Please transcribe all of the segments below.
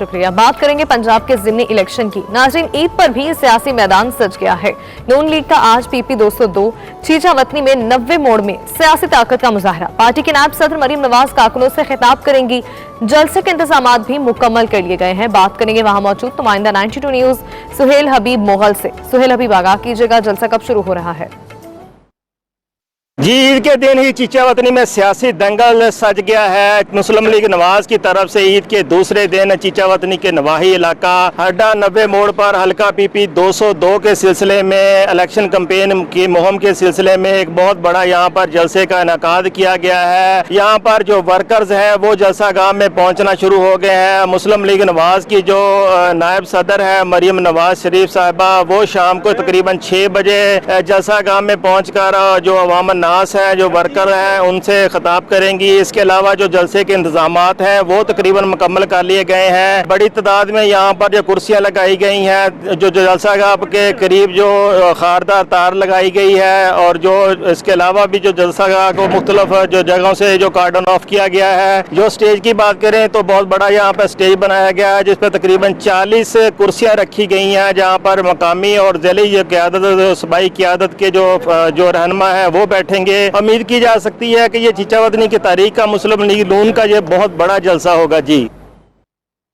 शुक्रिया। बात करेंगे पंजाब के ज़िमनी इलेक्शन की। नाज़रीन, ईद पर भी सियासी मैदान सज गया है। नून लीग का आज PP 202 चीचा वतनी में 90 मोड़ में सियासी ताकत का मुजाहरा। पार्टी के नायब सदर मरीम नवाज कारकुनों से खिताब करेंगी। जलसे के इंतजामात भी मुकम्मल कर लिए गए हैं। बात करेंगे वहां मौजूद नुमाइंदा 92 न्यूज सुहेल हबीब मोगल से। सुहेल हबीब, आगाह कीजिएगा, जलसा कब शुरू हो रहा है? जी, ईद के दिन ही चीचा वतनी में सियासी दंगल सज गया है। मुस्लिम लीग नवाज की तरफ से ईद के दूसरे दिन चीचा वतनी के नवाही इलाका अड्डा 90 मोड़ पर हल्का PP 202 के सिलसिले में इलेक्शन कैंपेन की मुहिम के सिलसिले में एक बहुत बड़ा यहाँ पर जलसे का इनेकाद किया गया है। यहाँ पर जो वर्कर्स हैं वो जलसा गाह में पहुँचना शुरू हो गए हैं। मुस्लिम लीग नवाज की जो नायब सदर है मरीम नवाज शरीफ साहिबा, वो शाम को तकरीबन 6 बजे जलसा गाह में पहुँच कर जो अवाम नास है, जो वर्कर हैं, उनसे खिताब करेंगी। इसके अलावा जो जलसे के इंतजामात हैं वो तकरीबन मुकम्मल कर लिए गए हैं। बड़ी तादाद में यहाँ पर जो कुर्सियाँ लगाई गई हैं, जो जलसा गाह के करीब जो खारदार तार लगाई गई है, और जो इसके अलावा भी जो जलसा गाह को मुख्तलिफ जो जगहों से जो कार्डन ऑफ किया गया है। जो स्टेज की बात करें तो बहुत बड़ा यहाँ पर स्टेज बनाया गया है, जिस पर तकरीबन 40 कुर्सियाँ रखी गई हैं, जहाँ पर मकामी और ज़िली क़यादत, सूबाई क़यादत के जो रहनुमा है वो बैठेंगे। उम्मीद की जा सकती है कि ये चीचा वतनी की तारीख का मुस्लिम लीग नून का ये बहुत बड़ा जलसा होगा। जी,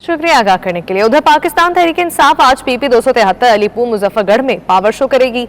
शुक्रिया आगाह करने के लिए। उधर पाकिस्तान तहरीक इंसाफ आज PP 273 अलीपुर मुजफ्फरगढ़ में पावर शो करेगी।